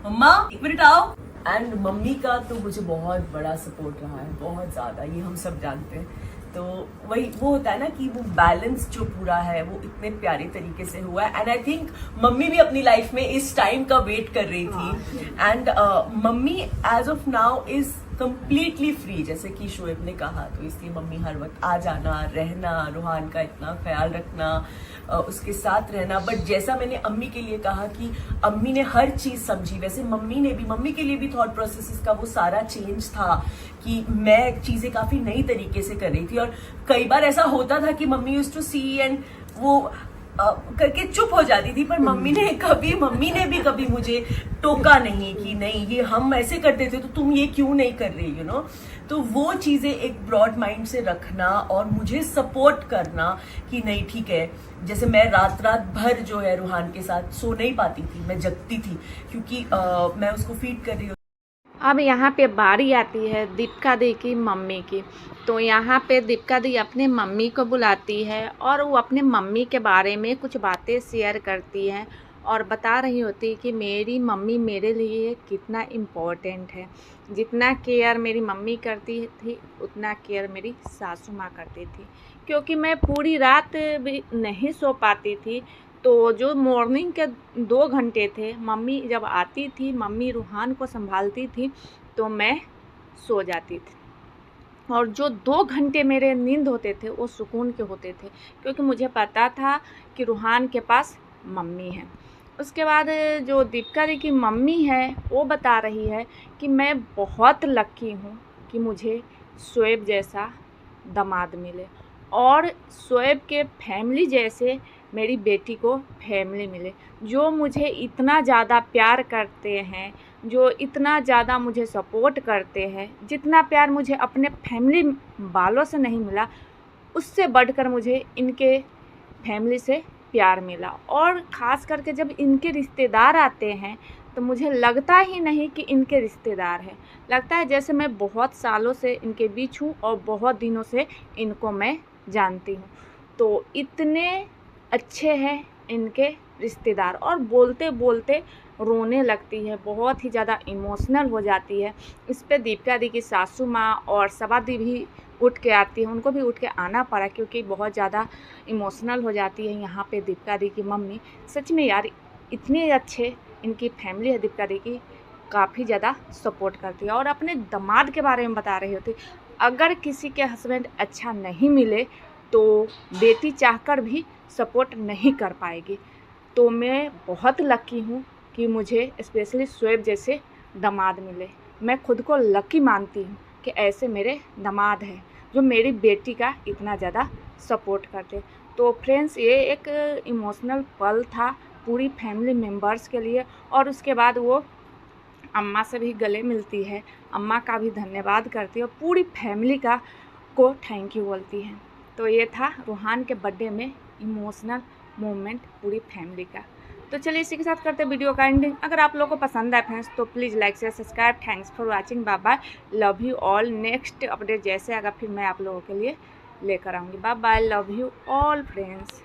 मम्मा एक मिनट आओ। And mummy का तो मुझे बहुत बड़ा सपोर्ट रहा है, बहुत ज्यादा, ये हम सब जानते हैं। तो वही वो होता है ना कि वो बैलेंस जो पूरा है वो इतने प्यारे तरीके से हुआ है। एंड आई थिंक मम्मी भी अपनी लाइफ में इस टाइम का वेट कर रही थी। And mummy as of now is completely free, जैसे कि शोएब ने कहा, तो इसलिए मम्मी हर वक्त आ जाना, रहना, रूहान का इतना ख्याल रखना, उसके साथ रहना। बट जैसा मैंने अम्मी के लिए कहा कि अम्मी ने हर चीज समझी, वैसे मम्मी के लिए भी थॉट प्रोसेस का वो सारा चेंज था कि मैं चीजें काफी नई तरीके से कर रही थी। और कई बार ऐसा होता था कि mummy used to see and वो करके चुप हो जाती थी, पर मम्मी ने भी कभी मुझे टोका नहीं कि नहीं ये हम ऐसे करते थे तो तुम ये क्यों नहीं कर रही, यू नो। तो वो चीजें एक ब्रॉड माइंड से रखना और मुझे सपोर्ट करना कि नहीं ठीक है। जैसे मैं रात भर जो है रूहान के साथ सो नहीं पाती थी, मैं जगती थी क्योंकि मैं उसको फीड कर रही हूँ। अब यहाँ पे बारी आती है दीपिका दी की मम्मी की। तो यहाँ पे दीपिका दी अपने मम्मी को बुलाती है और वो अपने मम्मी के बारे में कुछ बातें शेयर करती है और बता रही होती है कि मेरी मम्मी मेरे लिए कितना इम्पोर्टेंट है। जितना केयर मेरी मम्मी करती थी उतना केयर मेरी सासू माँ करती थी, क्योंकि मैं पूरी रात भी नहीं सो पाती थी। तो जो मॉर्निंग के 2 घंटे थे, मम्मी जब आती थी, मम्मी रूहान को संभालती थी तो मैं सो जाती थी। और जो 2 घंटे मेरे नींद होते थे वो सुकून के होते थे, क्योंकि मुझे पता था कि रूहान के पास मम्मी है। उसके बाद जो दीपिका दी की मम्मी है वो बता रही है कि मैं बहुत लकी हूँ कि मुझे शोएब जैसा दामाद मिले और शोएब के फैमिली जैसे मेरी बेटी को फैमिली मिले, जो मुझे इतना ज़्यादा प्यार करते हैं, जो इतना ज़्यादा मुझे सपोर्ट करते हैं। जितना प्यार मुझे अपने फैमिली वालों से नहीं मिला, उससे बढ़कर मुझे इनके फैमिली से प्यार मिला। और ख़ास करके जब इनके रिश्तेदार आते हैं तो मुझे लगता ही नहीं कि इनके रिश्तेदार हैं, लगता है जैसे मैं बहुत सालों से इनके बीच हूँ और बहुत दिनों से इनको मैं जानती हूँ। तो इतने अच्छे हैं इनके रिश्तेदार। और बोलते बोलते रोने लगती है, बहुत ही ज़्यादा इमोशनल हो जाती है। इस पे दीपिका दी की सासू माँ और सबा दी भी उठ के आती है, उनको भी उठ के आना पड़ा क्योंकि बहुत ज़्यादा इमोशनल हो जाती है यहाँ पे दीपिका दी की मम्मी। सच में यार इतने अच्छे इनकी फैमिली है, दीपिका दी की काफ़ी ज़्यादा सपोर्ट करती है। और अपने दामाद के बारे में बता रही होती, अगर किसी के हस्बैंड अच्छा नहीं मिले तो बेटी चाहकर भी सपोर्ट नहीं कर पाएगी। तो मैं बहुत लकी हूँ कि मुझे स्पेशली शोएब जैसे दामाद मिले। मैं खुद को लकी मानती हूँ कि ऐसे मेरे दामाद हैं जो मेरी बेटी का इतना ज़्यादा सपोर्ट करते। तो फ्रेंड्स ये एक इमोशनल पल था पूरी फैमिली मेम्बर्स के लिए। और उसके बाद वो अम्मा से भी गले मिलती है, अम्मा का भी धन्यवाद करती है और पूरी फैमिली का को थैंक यू बोलती है। तो ये था रूहान के बर्थडे में इमोशनल मोमेंट पूरी फैमिली का। तो चलिए इसी के साथ करते हैं वीडियो का एंडिंग। अगर आप लोगों को पसंद आए फ्रेंड्स तो please like share subscribe. Thanks for watching, bye bye, love you all. Next update जैसे आएगा फिर मैं आप लोगों के लिए लेकर आऊँगी। Bye bye, love you all friends.